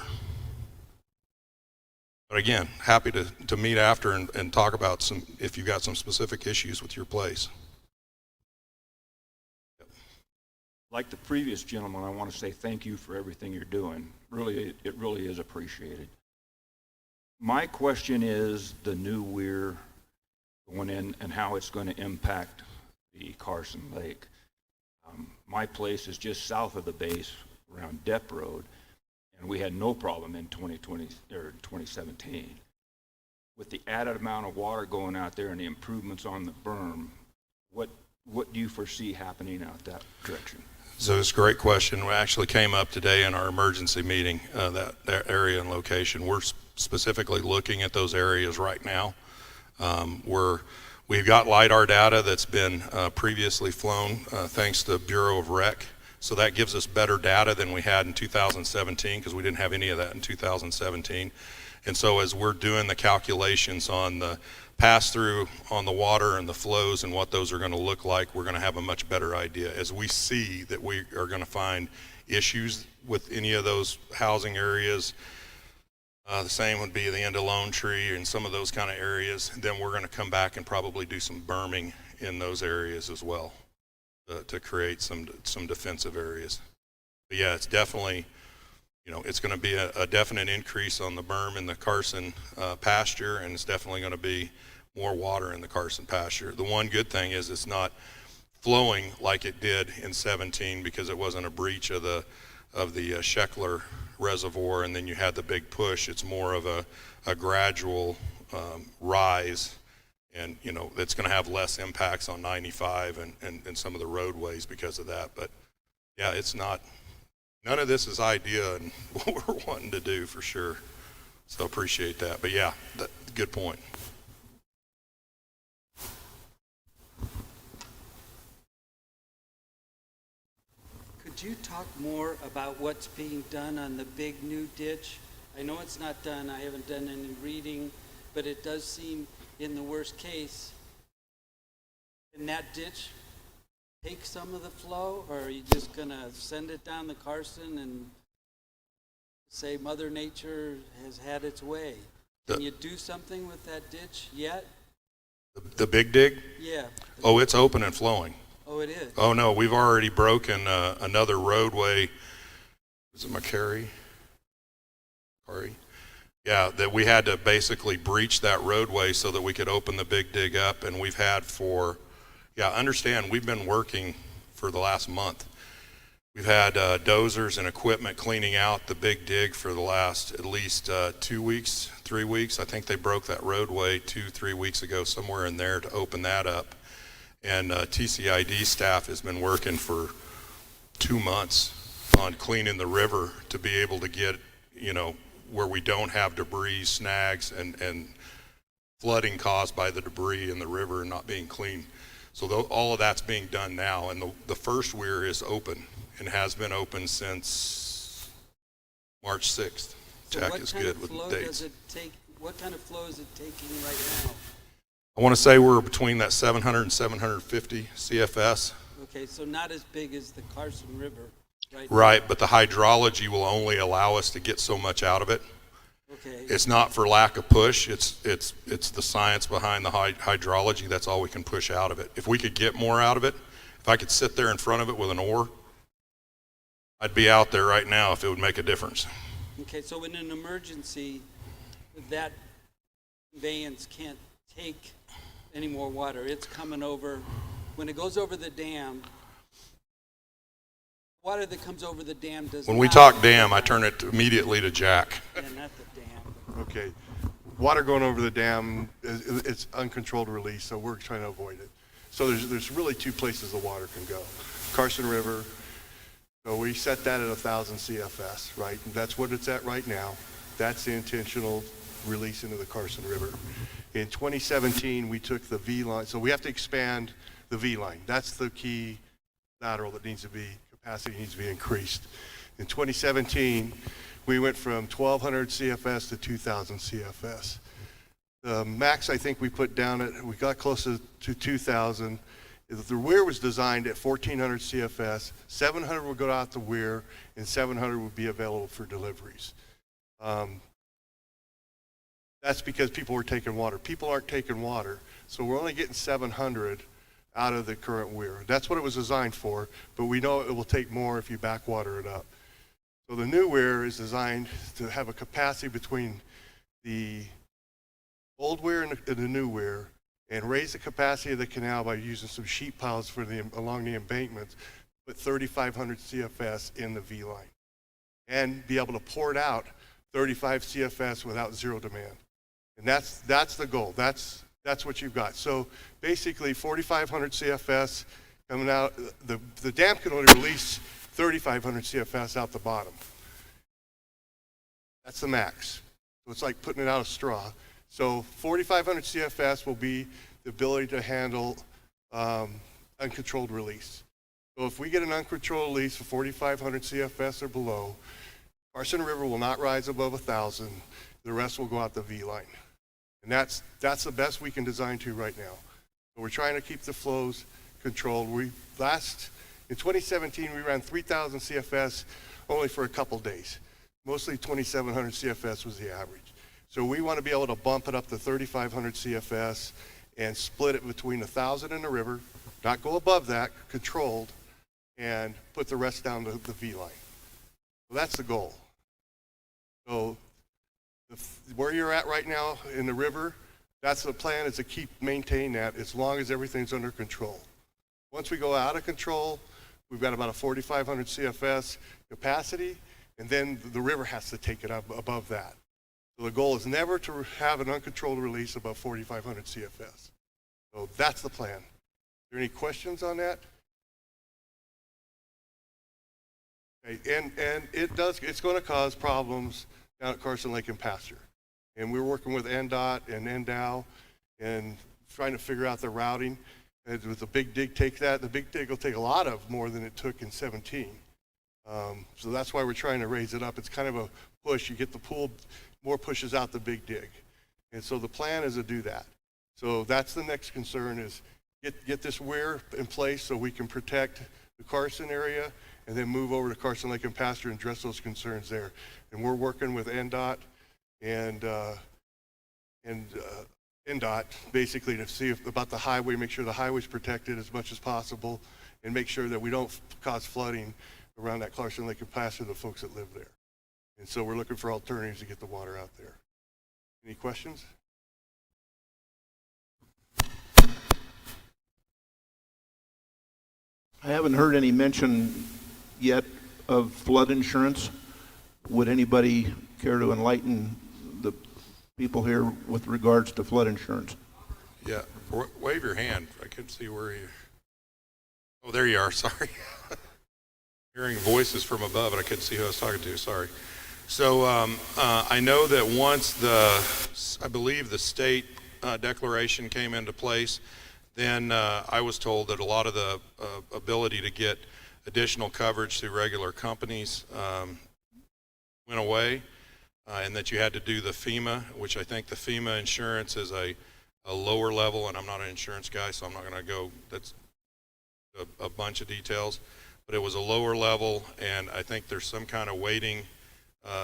Speaker 1: But again, happy to meet after and talk about if you've got some specific issues with your place.
Speaker 6: Like the previous gentleman, I want to say thank you for everything you're doing. Really, it really is appreciated. My question is the new weir, going in and how it's going to impact the Carson Lake. My place is just south of the base around Depp Road, and we had no problem in 2020 or 2017. With the added amount of water going out there and the improvements on the berm, what do you foresee happening out that direction?
Speaker 1: So it's a great question. We actually came up today in our emergency meeting, that area and location. We're specifically looking at those areas right now. We've got LiDAR data that's been previously flown thanks to Bureau of Rec. So that gives us better data than we had in 2017 because we didn't have any of that in 2017. And so as we're doing the calculations on the pass-through on the water and the flows and what those are going to look like, we're going to have a much better idea. As we see that we are going to find issues with any of those housing areas, the same would be the end of Lone Tree and some of those kind of areas, then we're going to come back and probably do some berming in those areas as well to create some defensive areas. But yeah, it's definitely, it's going to be a definite increase on the berm in the Carson pasture, and it's definitely going to be more water in the Carson pasture. The one good thing is it's not flowing like it did in 17 because it wasn't a breach of the Sheckler reservoir and then you had the big push. It's more of a gradual rise, and it's going to have less impacts on 95 and some of the roadways because of that. But yeah, it's not, none of this is idea and what we're wanting to do for sure. So appreciate that. But yeah, good point.
Speaker 15: Could you talk more about what's being done on the big new ditch? I know it's not done. I haven't done any reading, but it does seem in the worst case, can that ditch take some of the flow, or are you just going to send it down the Carson and say Mother Nature has had its way? Can you do something with that ditch yet?
Speaker 1: The big dig?
Speaker 15: Yeah.
Speaker 1: Oh, it's open and flowing.
Speaker 15: Oh, it is?
Speaker 1: Oh, no, we've already broken another roadway. Was it McCary? Yeah, that we had to basically breach that roadway so that we could open the big dig up, and we've had understand, we've been working for the last month. We've had dozers and equipment cleaning out the big dig for the last at least 2 weeks, 3 weeks. I think they broke that roadway 2-3 weeks ago, somewhere in there, to open that up. And TCID staff has been working for 2 months on cleaning the river to be able to get, where we don't have debris, snags, and flooding caused by the debris in the river and not being clean. So all of that's being done now, and the first weir is open and has been open since March 6th.
Speaker 15: So
Speaker 1: Jack is good with the dates.
Speaker 15: What kind of flow is it taking right now?
Speaker 1: I want to say we're between that 700 and 750 CFS.
Speaker 15: Okay, so not as big as the Carson River, right?
Speaker 1: Right, but the hydrology will only allow us to get so much out of it.
Speaker 15: Okay.
Speaker 1: It's not for lack of push. It's the science behind the hydrology. That's all we can push out of it. If we could get more out of it, if I could sit there in front of it with an oar, I'd be out there right now if it would make a difference.
Speaker 15: Okay, so in an emergency, that conveyance can't take any more water. It's coming over. When it goes over the dam, water that comes over the dam does
Speaker 1: When
Speaker 15: not...
Speaker 1: we talk dam, I turn it immediately to Jack.
Speaker 15: Yeah, not the dam.
Speaker 3: Okay. Water going over the dam, it's uncontrolled release, so we're trying to avoid it. So there's really 2 places the water can go. Carson River, so we set that at 1,000 CFS, right? And that's what it's at right now. That's the intentional release into the Carson River. In 2017, we took the V line, so we have to expand the V line. That's the key lateral that needs to be, capacity needs to be increased. In 2017, we went from 1,200 CFS to 2,000 CFS. The max I think we put down we got close to 2,000. The weir was designed at 1,400 CFS, 700 would go out the weir, and 700 would be available for deliveries. That's because people were taking water. People aren't taking water, so we're only getting 700 out of the current weir. That's what it was designed for, but we know it will take more if you backwater it up. So the new weir is designed to have a capacity between the old weir and the new weir and raise the capacity of the canal by using some sheet piles along the embankments, put 3,500 CFS in the V line, and be able to pour it out 35 CFS without zero demand. And that's the goal. That's what you've got. So basically 4,500 CFS coming out. The dam can only release 3,500 CFS out the bottom. That's the max. So it's like putting it out of straw. So 4,500 CFS will be the ability to handle uncontrolled release. So if we get an uncontrolled release for 4,500 CFS or below, Carson River will not rise above 1,000. The rest will go out the V line. And that's the best we can design to right now. So we're trying to keep the flows controlled. In 2017, we ran 3,000 CFS only for a couple days. Mostly 2,700 CFS was the average. So we want to be able to bump it up to 3,500 CFS and split it between 1,000 in the river, not go above that, controlled, and put the rest down to the V line. So that's the goal. So where you're at right now in the river, that's the plan, is to maintain that as long as everything's under control. Once we go out of control, we've got about a 4,500 CFS capacity, and then the river has to take it up above that. So the goal is never to have an uncontrolled release above 4,500 CFS. So that's the plan. Are there any questions on that? Okay, and it's going to cause problems down at Carson Lake and Pasture. And we're working with NDOT and NDOW and trying to figure out the routing. And with the big dig the big dig will take a lot of more than it took in 17. So that's why we're trying to raise it up. It's kind of a push. You get the pool, more pushes out the big dig. And so the plan is to do that. So that's the next concern, is get this weir in place so we can protect the Carson area, and then move over to Carson Lake and Pasture and address those concerns there. And we're working with NDOT and NDOT basically to see about the highway, make sure the highway's protected as much as possible, and make sure that we don't cause flooding around that Carson Lake and Pasture, the folks that live there. And so we're looking for alternatives to get the water out there. Any questions?
Speaker 16: I haven't heard any mention yet of flood insurance. Would anybody care to enlighten the people here with regards to flood insurance?
Speaker 1: Yeah, wave your hand. I couldn't see where you... Oh, there you are, sorry. Hearing voices from above, and I couldn't see who I was talking to, sorry. So I know that once I believe the state declaration came into place, then I was told that a lot of the ability to get additional coverage through regular companies went away, and that you had to do the FEMA, which I think the FEMA insurance is a lower level, and I'm not an insurance guy, so I'm not going to go, that's a bunch of details, but it was a lower level, and I think there's some kind of waiting,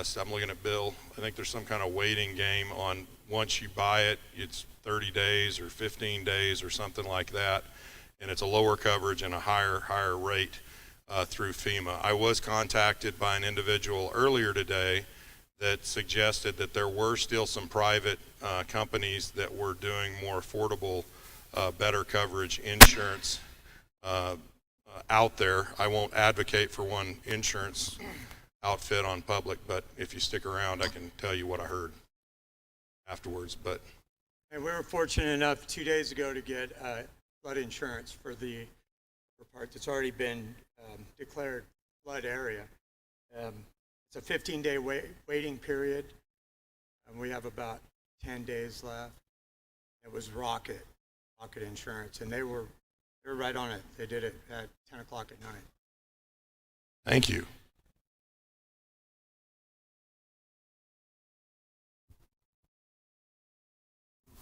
Speaker 1: so I'm looking at Bill, I think there's some kind of waiting game on once you buy it, it's 30 days or 15 days or something like that, and it's a lower coverage and a higher rate through FEMA. I was contacted by an individual earlier today that suggested that there were still some private companies that were doing more affordable, better coverage insurance out there. I won't advocate for one insurance outfit on public, but if you stick around, I can tell you what I heard afterwards. But
Speaker 9: and we were fortunate enough 2 days ago to get flood insurance for the part that's already been declared flood area. It's a 15-day waiting period, and we have about 10 days left. It was Rocket Insurance, and they were right on it. They did it at 10 o'clock at night.
Speaker 1: thank you.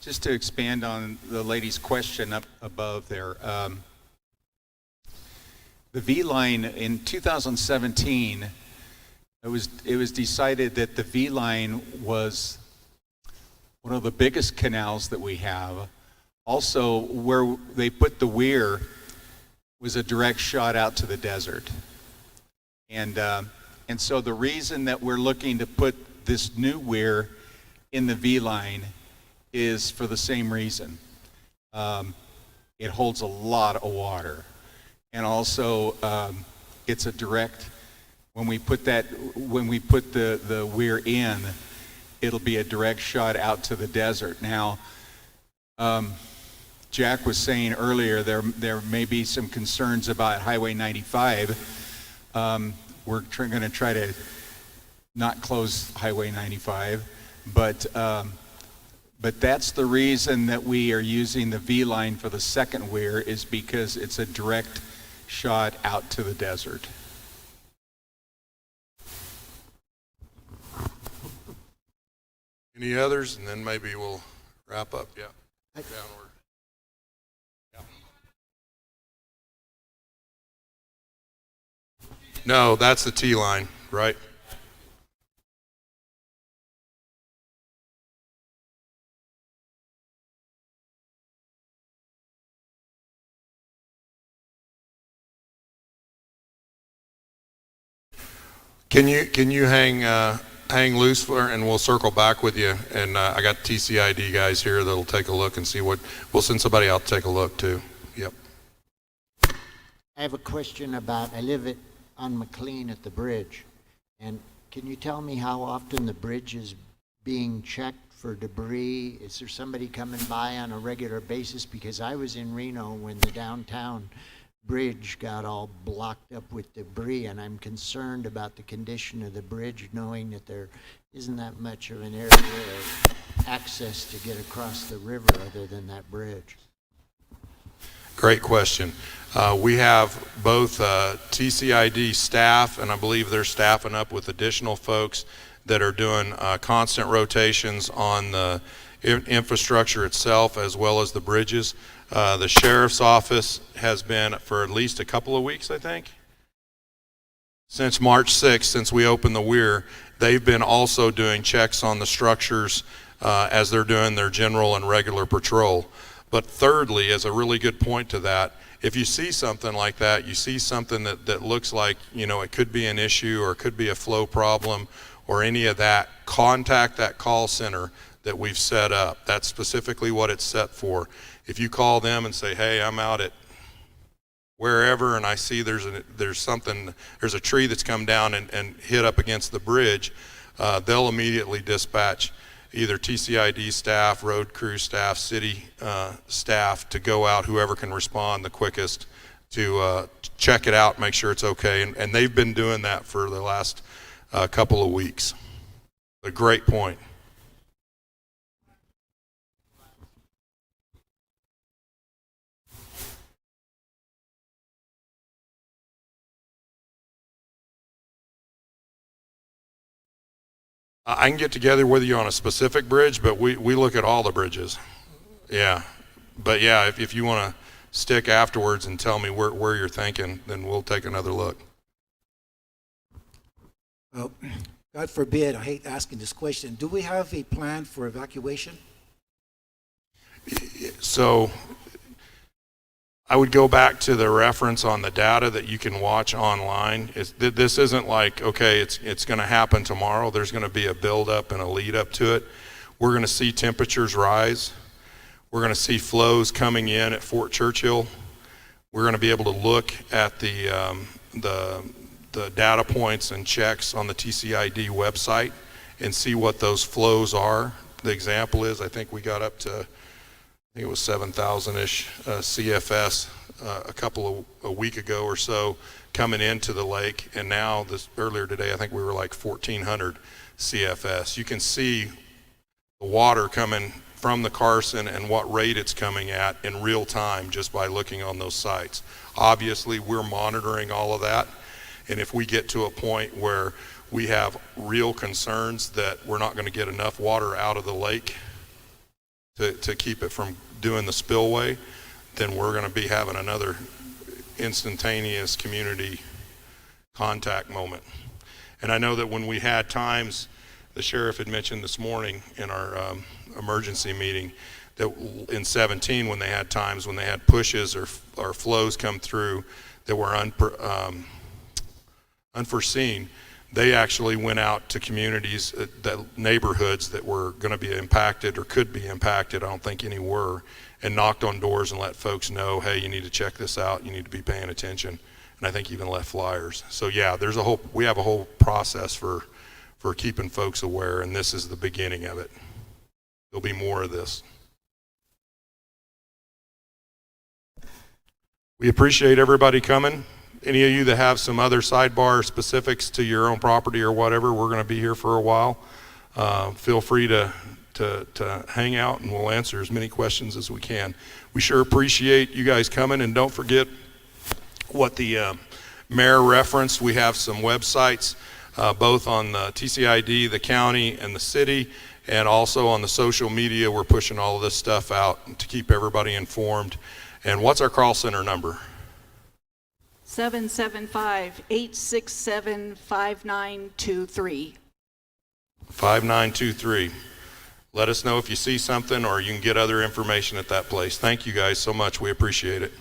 Speaker 4: Just to expand on the lady's question up above there, the V line in 2017, it was decided that the V line was one of the biggest canals that we have. Also, where they put the weir was a direct shot out to the desert, and so the reason that we're looking to put this new weir in the V line is for the same reason. it holds a lot of water. And also, it's a direct, when we put the weir in, it'll be a direct shot out to the desert. Now, Jack was saying earlier there may be some concerns about Highway 95. We're going to try to not close Highway 95, but that's the reason that we are using the V line for the second weir, is because it's a direct shot out to the desert.
Speaker 1: Any others? And then maybe we'll wrap up. Yeah. Downward. Yeah. No, that's the T line, right? Can you hang loose and we'll circle back with you. And I got TCID guys here that'll take a look and see what. We'll send somebody out to take a look too. Yep.
Speaker 17: I have a question about, I live on McLean at the bridge, and can you tell me how often the bridge is being checked for debris? Is there somebody coming by on a regular basis? Because I was in Reno when the downtown bridge got all blocked up with debris, and I'm concerned about the condition of the bridge, knowing that there isn't that much of an area of access to get across the river other than that bridge.
Speaker 1: Great question. We have both TCID staff, and I believe they're staffing up with additional folks that are doing constant rotations on the infrastructure itself as well as the bridges. The sheriff's office has been for at least a couple of weeks, I think. Since March 6th, since we opened the weir, they've been also doing checks on the structures as they're doing their general and regular patrol. But thirdly, as a really good point to that, if you see something like that, you see something that looks like, you know, it could be an issue or it could be a flow problem or any of that, contact that call center that we've set up. That's specifically what it's set for. If you call them and say, hey, I'm out at wherever and I see there's a tree that's come down and hit up against the bridge, they'll immediately dispatch either TCID staff, road crew staff, city staff to go out, whoever can respond the quickest to check it out, make sure it's okay. And they've been doing that for the last couple of weeks. A great point. I can get together with you on a specific bridge, but we look at all the bridges. Yeah. But yeah, if you want to stick afterwards and tell me where you're thinking, then we'll take another look.
Speaker 18: Well, God forbid, I hate asking this question. Do we have a plan for evacuation?
Speaker 1: So I would go back to the reference on the data that you can watch online. This isn't like, okay, it's going to happen tomorrow. There's going to be a build-up and a lead-up to it. We're going to see temperatures rise. We're going to see flows coming in at Fort Churchill. We're going to be able to look at the data points and checks on the TCID website and see what those flows are. The example is, I think we got up to, I think it was 7,000-ish CFS a week ago or so coming into the lake, and now earlier today I think we were like 1,400 CFS. You can see the water coming from the Carson and what rate it's coming at in real time just by looking on those sites. Obviously we're monitoring all of that, and if we get to a point where we have real concerns that we're not going to get enough water out of the lake to keep it from doing the spillway, then we're going to be having another instantaneous community contact moment. And I know that when we had times, the sheriff had mentioned this morning in our emergency meeting, that in 17 when they had times when they had pushes or flows come through that were unforeseen, they actually went out to communities, neighborhoods that were going to be impacted or could be impacted. I don't think any were. and knocked on doors and let folks know, hey, you need to check this out, you need to be paying attention. And I think even left flyers. So yeah, we have a whole process for keeping folks aware, and this is the beginning of it. There'll be more of this. We appreciate everybody coming. Any of you that have some other sidebar specifics to your own property or whatever, we're going to be here for a while. Feel free to hang out, and we'll answer as many questions as we can. We sure appreciate you guys coming, and don't forget what the mayor referenced. We have some websites, both on the TCID, the county, and the city, and also on the social media. We're pushing all of this stuff out to keep everybody informed. And what's our call center number?
Speaker 7: 775-867-5923.
Speaker 1: 5923. Let us know if you see something, or you can get other information at that place. Thank you guys so much. We appreciate it.